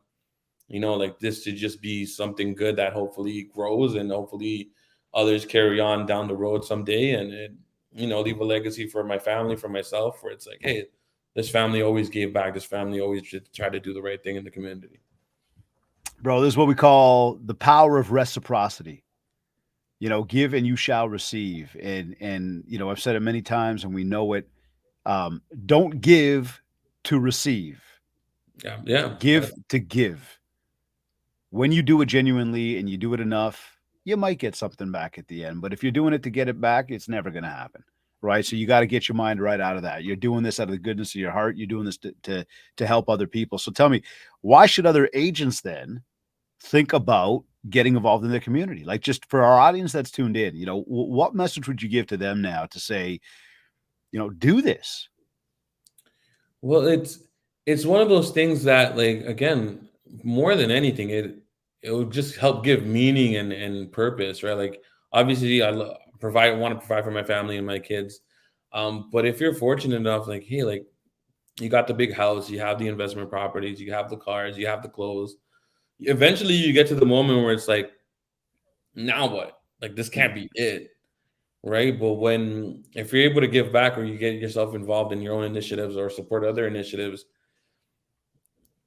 like this to just be something good that hopefully grows and hopefully others carry on down the road someday and leave a legacy for my family, for myself, where it's like, hey, this family always gave back. This family always tried to do the right thing in the community. Bro, this is what we call the power of reciprocity. Give and you shall receive. And I've said it many times and we know it. Don't give to receive. Yeah, yeah. Give to give. When you do it genuinely and you do it enough, you might get something back at the end. But if you're doing it to get it back, it's never going to happen. Right. So you got to get your mind right out of that. You're doing this out of the goodness of your heart. You're doing this to help other people. So tell me, why should other agents then think about getting involved in the community? Like just for our audience that's tuned in, what message would you give to them now to say, do this? Well, it's one of those things that, like, again, more than anything, it will just help give meaning and purpose, right? Like, obviously, want to provide for my family and my kids. But if you're fortunate enough, like, hey, like, you got the big house, you have the investment properties, you have the cars, you have the clothes. Eventually, you get to the moment where it's like, now what? Like, this can't be it, right? But if you're able to give back or you get yourself involved in your own initiatives or support other initiatives,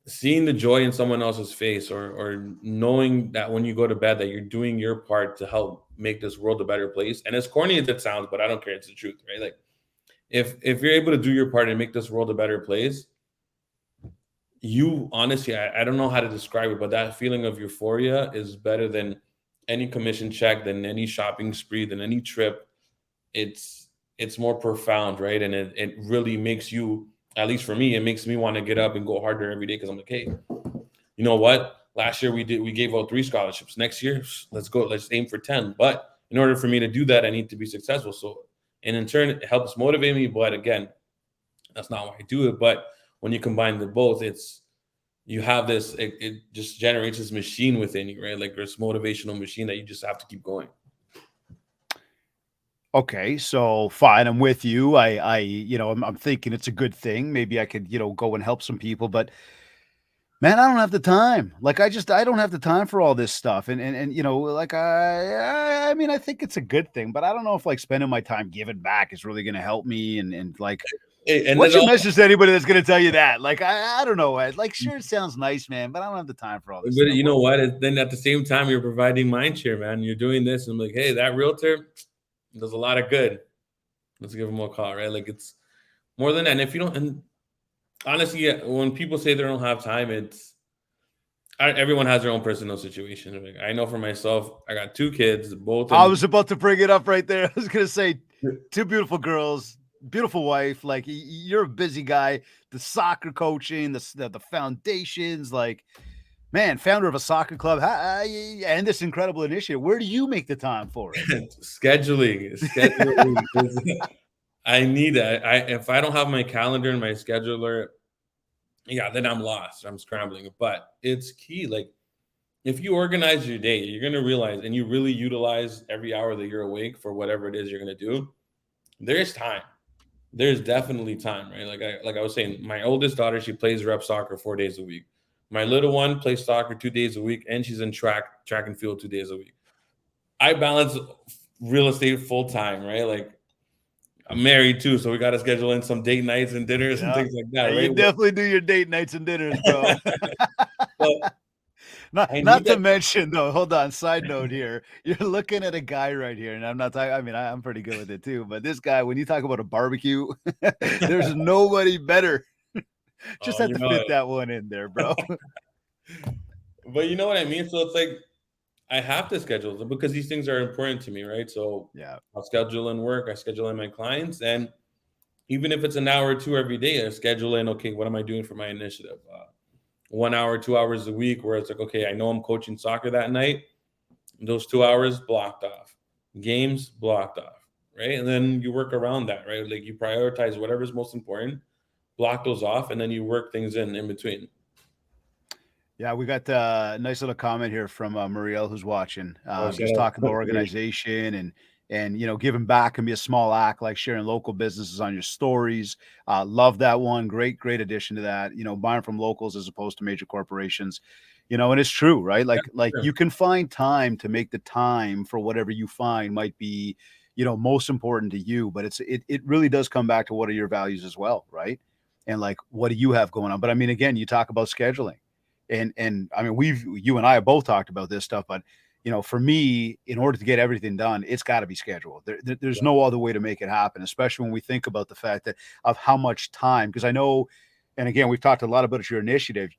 seeing the joy in someone else's face or knowing that when you go to bed that you're doing your part to help make this world a better place. And as corny as it sounds, but I don't care, it's the truth, right? Like if you're able to do your part and make this world a better place, you honestly, I don't know how to describe it, but that feeling of euphoria is better than any commission check, than any shopping spree, than any trip. It's more profound, right? And it really makes you, at least for me, it makes me want to get up and go harder every day, because I'm like, hey, you know what? Last year we gave out 3 scholarships. Next year, let's go. Let's aim for 10. But in order for me to do that, I need to be successful. So, and in turn, it helps motivate me. But again, that's not why I do it. But when you combine the both, you have this. It just generates this machine within you, right? Like this motivational machine that you just have to keep going. Okay, so fine, I'm with you. I'm thinking it's a good thing. Maybe I could, go and help some people, but man, I don't have the time. Like, I don't have the time for all this stuff. And like I mean, I think it's a good thing, but I don't know if like spending my time giving back is really going to help me. And like, And what's it your all, message to anybody that's going to tell you that? Like, I don't know. Like, sure, it sounds nice, man, but I don't have the time for all this but stuff. you know what? Then at the same time, you're providing Mindshare, man. You're doing this, and I'm like, hey, that realtor does a lot of good. Let's give him a call, right? Like it's more than that. And if you don't, and honestly, yeah, when people say they don't have time, everyone has their own personal situation. Like, I know for myself, I got 2 kids, both I in. was about to bring it up right there. I was going to say 2 beautiful girls, beautiful wife. Like, you're a busy guy. The soccer coaching, the foundations, like, man, founder of a soccer club, and this incredible initiative. Where do you make the time for it? Scheduling I need it. If I don't have my calendar and my scheduler, yeah, then I'm lost. I'm scrambling. But it's key. Like if you organize your day, you're gonna realize, and you really utilize every hour that you're awake for whatever it is you're gonna do. There's time. There's definitely time, right? Like I was saying, my oldest daughter, she plays rep soccer 4 days a week. My little one plays soccer 2 days a week, and she's in track and field 2 days a week. I balance real estate full time, right? Like I'm married too, so we got to schedule in some date nights and dinners and Yeah. things like that, Yeah, you right? definitely do your date nights and dinners, bro. But Not I not need to that. mention though, hold on, side note here. You're looking at a guy right here, and I'm not talking. I mean, I'm pretty good with it too, but this guy, when you talk about a barbecue, there's nobody better. Just Oh, had to fit that one in there, bro. but you know what I mean. So it's like I have to schedule them because these things are important to me, right? So Yeah. I'll schedule in work, I schedule in my clients, and even if it's an hour or two every day, I schedule in. Okay, what am I doing for my initiative? 1 hour, 2 hours a week, where it's like, okay, I know I'm coaching soccer that night. Those 2 hours blocked off, games blocked off, right? And then you work around that, right? Like you prioritize whatever's most important, block those off, and then you work things in between. Yeah, we got a nice little comment here from Marielle who's watching. Oh, shout Just out talking about to Marie. organization and giving back can be a small act like sharing local businesses on your stories. Love that one. Great addition to that. Buying from locals as opposed to major corporations. And it's true, right? Like Sure. you can find time to make the time for whatever you find might be, most important to you. But it really does come back to what are your values as well, right? And like what do you have going on? But I mean, again, you talk about scheduling and I mean, you and I have both talked about this stuff, but for me, in order to get everything done, it's got to be scheduled. There's no other way to make it happen, especially when we think about the fact that of how much time. Because I know, and again, we've talked a lot about your initiative,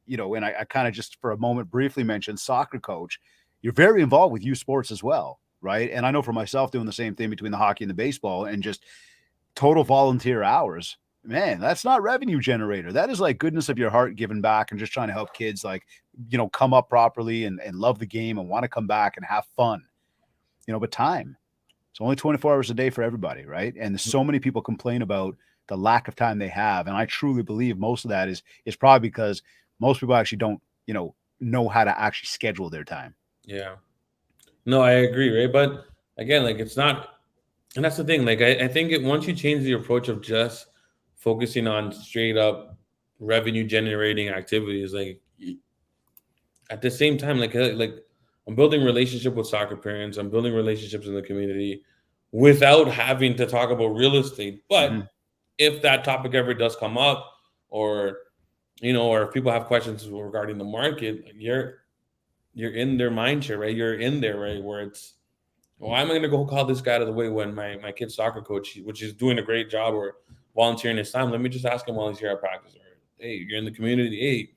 and I kind of just for a moment briefly mentioned soccer coach. You're very involved with youth sports as well, right? And I know for myself doing the same thing between the hockey and the baseball, and just total volunteer hours. Man, that's not revenue generator. That is like goodness of your heart giving back and just trying to help kids like, come up properly and love the game and want to come back and have fun. But time. It's only 24 hours a day for everybody, right? And so many people complain about the lack of time they have. And I truly believe most of that is probably because most people actually don't, know how to actually schedule their time. Yeah. No, I agree, right? But again, like it's not, and that's the thing. Like I think once you change the approach of just focusing on straight up revenue generating activities, like at the same time, like I'm building relationship with soccer parents, I'm building relationships in the community without having to talk about real estate. Mhm. But if that topic ever does come up, or or if people have questions regarding the market, like you're in their mind share, right? You're in there, right? Where it's Why am I going to go call this guy out of the way when my kid's soccer coach, which is doing a great job or volunteering his time? Let me just ask him while he's here at practice. Or, hey, you're in the community. Hey,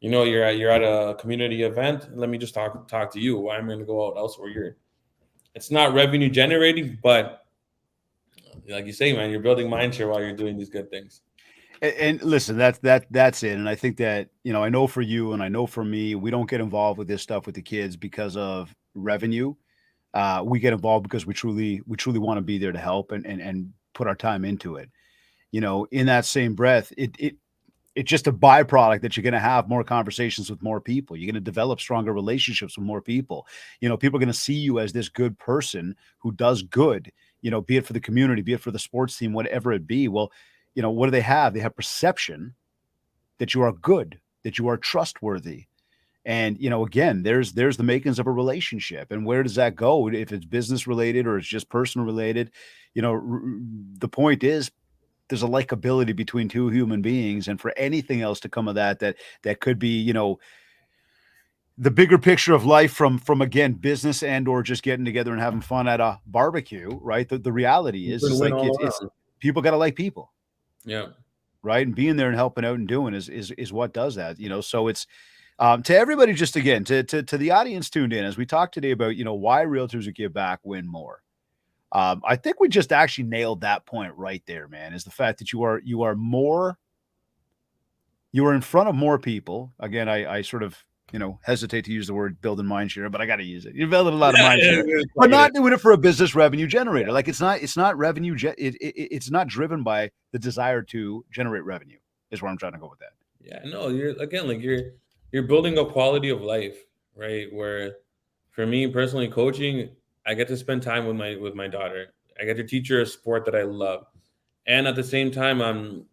you're at a community event. Let me just talk to you. Why am I going to go out elsewhere? It's not revenue generating, but like you say, man, you're building mindshare while you're doing these good things. And listen, that's it. And I think that, I know for you and I know for me, we don't get involved with this stuff with the kids because of revenue. We get involved because we truly want to be there to help and put our time into it. In that same breath, it's just a byproduct that you're going to have more conversations with more people. You're going to develop stronger relationships with more people. People are going to see you as this good person who does good, be it for the community, be it for the sports team, whatever it be. Well, what do they have? They have perception that you are good, that you are trustworthy. And again, there's the makings of a relationship. And where does that go? If it's business related or it's just personal related, the point is there's a likability between two human beings, and for anything else to come of that could be the bigger picture of life from again business and or just getting together and having fun at a barbecue, right? The reality is Win-win like all it's around. people got to like people, Yeah. right? And being there and helping out and doing is what does that. So it's to everybody, just again to the audience tuned in as we talk today about why realtors who give back win more. I think we just actually nailed that point right there, man. Is the fact that you are in front of more people. Again, I sort of hesitate to use the word building mind share, but I got to use it. You're building a lot of Yeah, mind yeah, share, it's but like it is. not doing it for a business revenue generator. Like it's not revenue. It's not driven by the desire to generate revenue. Is where I'm trying to go with that. Yeah, no, you're again like you're building a quality of life, right? Where for me personally coaching, I get to spend time with my daughter. I get to teach her a sport that I love. And at the same time,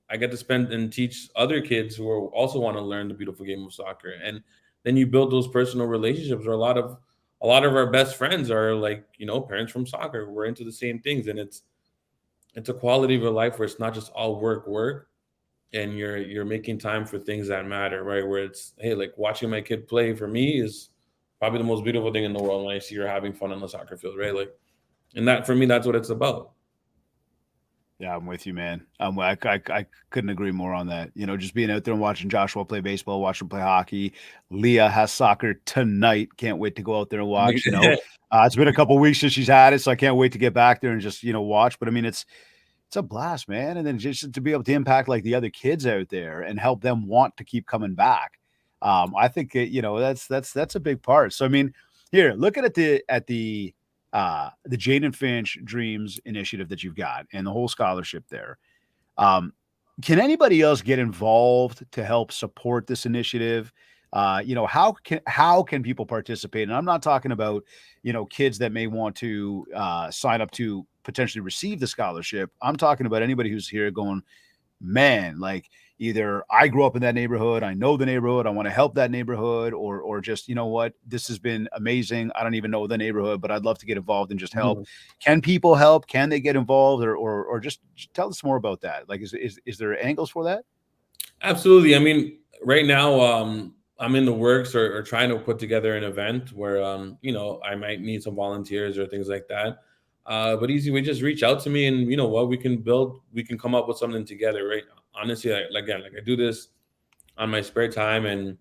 I get to spend and teach other kids who also want to learn the beautiful game of soccer. And then you build those personal relationships where a lot of our best friends are like, parents from soccer. We're into the same things. And it's a quality of a life where it's not just all work, work, and you're making time for things that matter, right? Where it's, hey, like watching my kid play for me is probably the most beautiful thing in the world when I see her having fun on the soccer field, right? Like, and that for me, that's what it's about. Yeah, I'm with you, man. I couldn't agree more on that. Just being out there and watching Joshua play baseball, watching him play hockey. Leah has soccer tonight. Can't wait to go out there and watch. It's been a couple weeks since she's had it, so I can't wait to get back there and just watch. But I mean, it's a blast, man. And then just to be able to impact like the other kids out there and help them want to keep coming back. I think that's a big part. So I mean, here, looking at the Jane and Finch Dreams initiative that you've got and the whole scholarship there. Um, can anybody else get involved to help support this initiative? How can people participate? And I'm not talking about kids that may want to sign up to potentially receive the scholarship. I'm talking about anybody who's here going, man, like either I grew up in that neighborhood, I know the neighborhood, I want to help that neighborhood, or just what, this has been amazing. I don't even know the neighborhood, but I'd love to get involved and just help. Mhm. Can people help? Can they get involved, or just tell us more about that? Like, is there angles for that? Absolutely. I mean, right now, I'm in the works or trying to put together an event where, I might need some volunteers or things like that. But easy way, just reach out to me, and you know what, we can come up with something together, right? Honestly, again, like I do this on my spare time and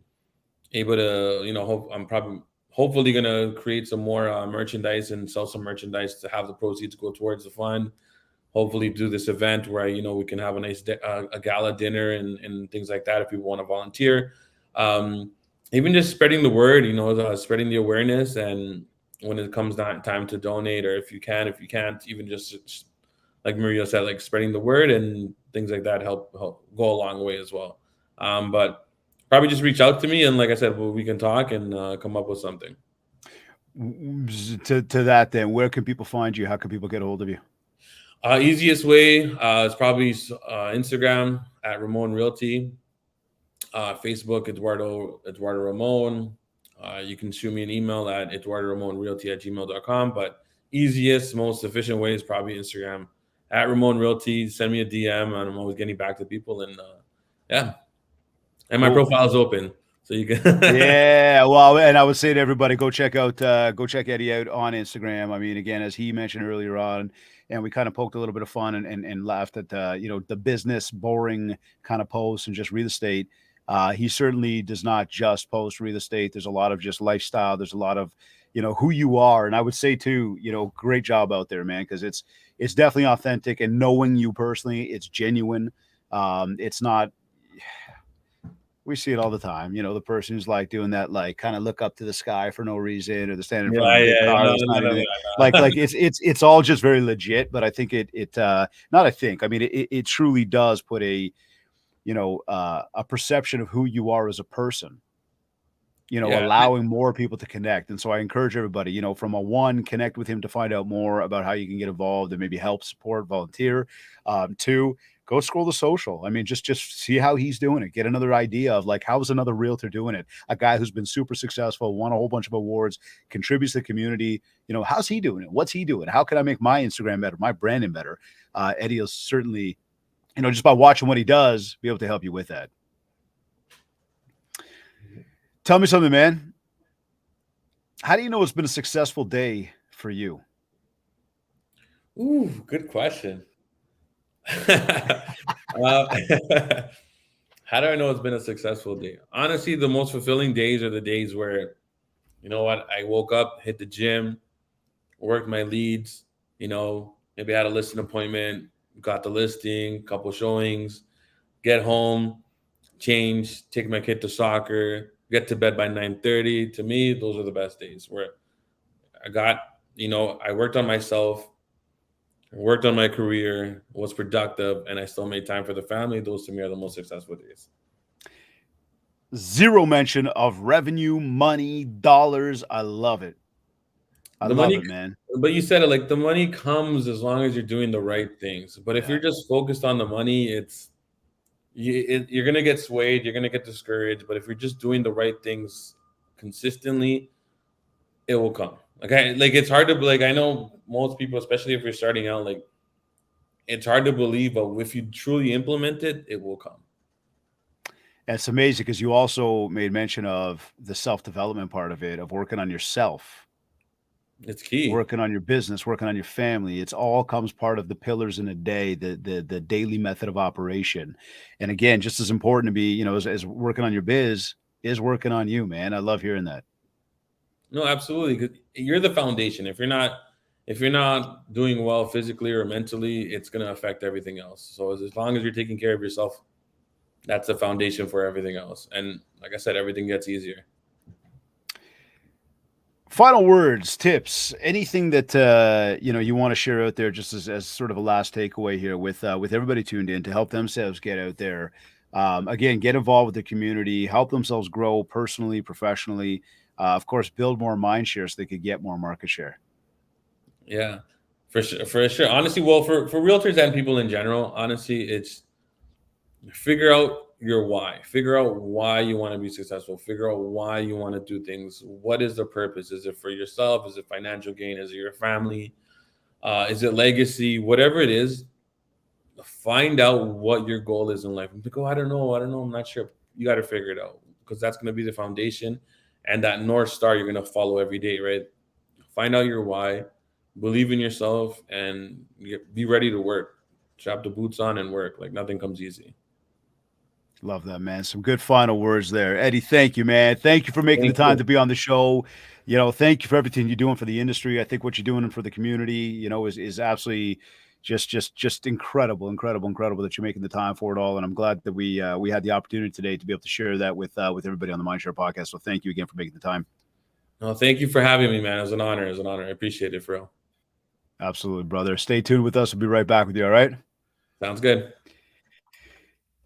able to, I'm probably hopefully gonna create some more merchandise and sell some merchandise to have the proceeds go towards the fund. Hopefully, do this event where we can have a nice a gala dinner and things like that if people want to volunteer. Um, Even just spreading the word, spreading the awareness, and when it comes time to donate, or if you can't, even just like Maria said, like spreading the word and things like that help go a long way as well. But probably just reach out to me, and like I said, we can talk and come up with something. To that, then, where can people find you? How can people get a hold of you? Easiest way is probably Instagram at Ramon Realty, Facebook Eduardo Ramon. You can shoot me an email at eduardoramonrealty@gmail.com. But easiest, most efficient way is probably Instagram at Ramon Realty. Send me a DM, and I'm always getting back to people. And yeah, and my Cool. profile is open, So you can. Yeah, well, and I would say to everybody, go check Eddie out on Instagram. I mean, again, as he mentioned earlier on, and we kind of poked a little bit of fun and laughed at the business boring kind of posts and just real estate. He certainly does not just post real estate. There's a lot of just lifestyle. There's a lot of who you are, and I would say too, great job out there, man, because it's definitely authentic and knowing you personally, it's genuine. It's not we see it all the time. The person who's like doing that, like kind of look up to the sky for no reason, or they're standing in front of Yeah, a big yeah, car no, that's no, not no, even no, like no. it's all just very legit. But I think not. I think I mean it truly does put a perception of who you are as a person, Yeah, allowing more people to connect. And so I encourage everybody, from a one, connect with him to find out more about how you can get involved and maybe help, support, volunteer. Two, go scroll the social. I mean, just see how he's doing it. Get another idea of like how's another realtor doing it. A guy who's been super successful, won a whole bunch of awards, contributes to the community. How's he doing it? What's he doing? How can I make my Instagram better, my branding better? Eddie will certainly, just by watching what he does, be able to help you with that. Tell me something, man. How do you know it's been a successful day for you? Ooh, good question. uh, how do I know it's been a successful day? Honestly, the most fulfilling days are the days where, you know what, I woke up, hit the gym, worked my leads, maybe had a listing appointment, got the listing, couple showings, get home, change, take my kid to soccer, get to bed by 9:30. To me, those are the best days where I got, I worked on myself, worked on my career, was productive, and I still made time for the family. Those to me are the most successful days. Zero mention of revenue, money, dollars. I love it. I The love money, it, man. but you said it like the money comes as long as you're doing the right things. But if Yeah. you're just focused on the money, you're gonna get swayed, you're gonna get discouraged. But if you're just doing the right things consistently, it will come. Like it's hard to like. I know most people, especially if you're starting out, like it's hard to believe, but if you truly implement it, it will come. And it's amazing because you also made mention of the self-development part of it, of working on yourself, It's key. working on your business, working on your family. It's all comes part of the pillars in a day, the daily method of operation. And again, just as important to be, as working on your biz is working on you, man. I love hearing that. No, absolutely. 'Cause you're the foundation. If you're not doing well physically or mentally, it's gonna affect everything else. So as long as you're taking care of yourself, that's the foundation for everything else. And like I said, everything gets easier. Final words, tips, anything that you want to share out there, just as sort of a last takeaway here with everybody tuned in to help themselves get out there. Again, get involved with the community, help themselves grow personally, professionally. Of course, build more mind share so they could get more market share. Yeah, for sure. For sure. Honestly, well, for realtors and people in general, honestly, it's figure out your why. Figure out why you want to be successful. Figure out why you want to do things. What is the purpose? Is it for yourself? Is it financial gain? Is it your family? Is it legacy? Whatever it is, find out what your goal is in life. And like, oh, I don't know, I'm not sure. You got to figure it out because that's going to be the foundation and that North Star you're going to follow every day, right? Find out your why, believe in yourself, and be ready to work. Strap the boots on and work. Like nothing comes easy. Love that, man. Some good final words there. Eddie, thank you, man. Thank you for making the Thank time you. to be on the show. Thank you for everything you're doing for the industry. I think what you're doing for the community, is absolutely just incredible, incredible, incredible that you're making the time for it all. And I'm glad that we had the opportunity today to be able to share that with everybody on the Mindshare podcast. So thank you again for making the time. No, thank you for having me, man. It was an honor. It was an honor. I appreciate it, bro. Absolutely, brother. Stay tuned with us. We'll be right back with you. All right. Sounds good.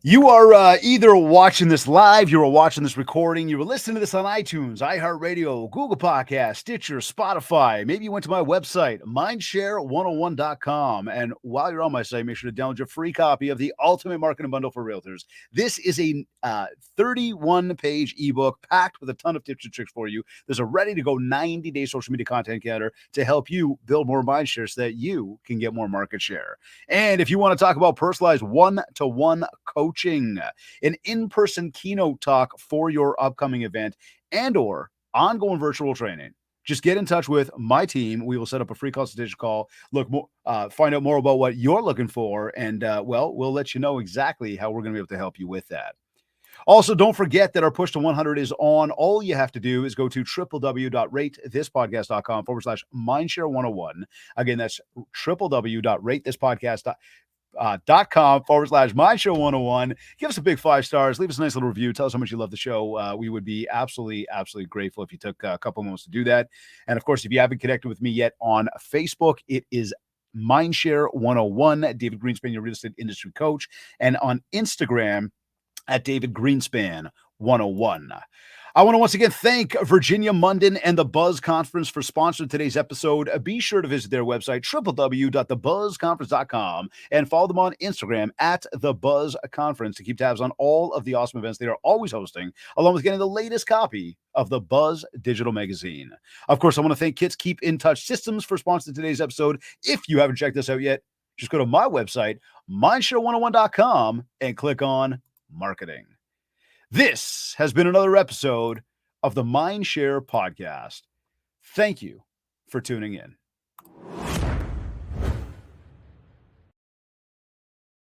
You are either watching this live, you are watching this recording, you were listening to this on iTunes, iHeartRadio, Google Podcast, Stitcher, Spotify. Maybe you went to my website, mindshare101.com. And while you're on my site, make sure to download your free copy of the Ultimate Marketing Bundle for Realtors. This is a 31-page ebook packed with a ton of tips and tricks for you. There's a ready-to-go 90-day social media content calendar to help you build more mind share so that you can get more market share. And if you want to talk about personalized one-to-one coaching, coaching, an in-person keynote talk for your upcoming event, and or ongoing virtual training. Just get in touch with my team. We will set up a free consultation call. Look, find out more about what you're looking for, and we'll let you know exactly how we're going to be able to help you with that. Also, don't forget that our push to 100 is on. All you have to do is go to www.ratethispodcast.com/mindshare 101. Again, that's www.ratethispodcast.com/mindshare 101. Give us a big 5 stars. Leave us a nice little review. Tell us how much you love the show. We would be absolutely grateful if you took a couple moments to do that. And of course, if you haven't connected with me yet on Facebook, it is Mindshare 101. David Greenspan, your real estate industry coach. And on Instagram, at David Greenspan 101. I want to once again thank Virginia Munden and the Buzz Conference for sponsoring today's episode. Be sure to visit their website, www.thebuzzconference.com, and follow them on Instagram at The Buzz Conference to keep tabs on all of the awesome events they are always hosting, along with getting the latest copy of the Buzz Digital Magazine. Of course, I want to thank Kits Keep in Touch Systems for sponsoring today's episode. If you haven't checked this out yet, just go to my website, mindshare101.com, and click on marketing. This has been another episode of the Mindshare podcast. Thank you for tuning in.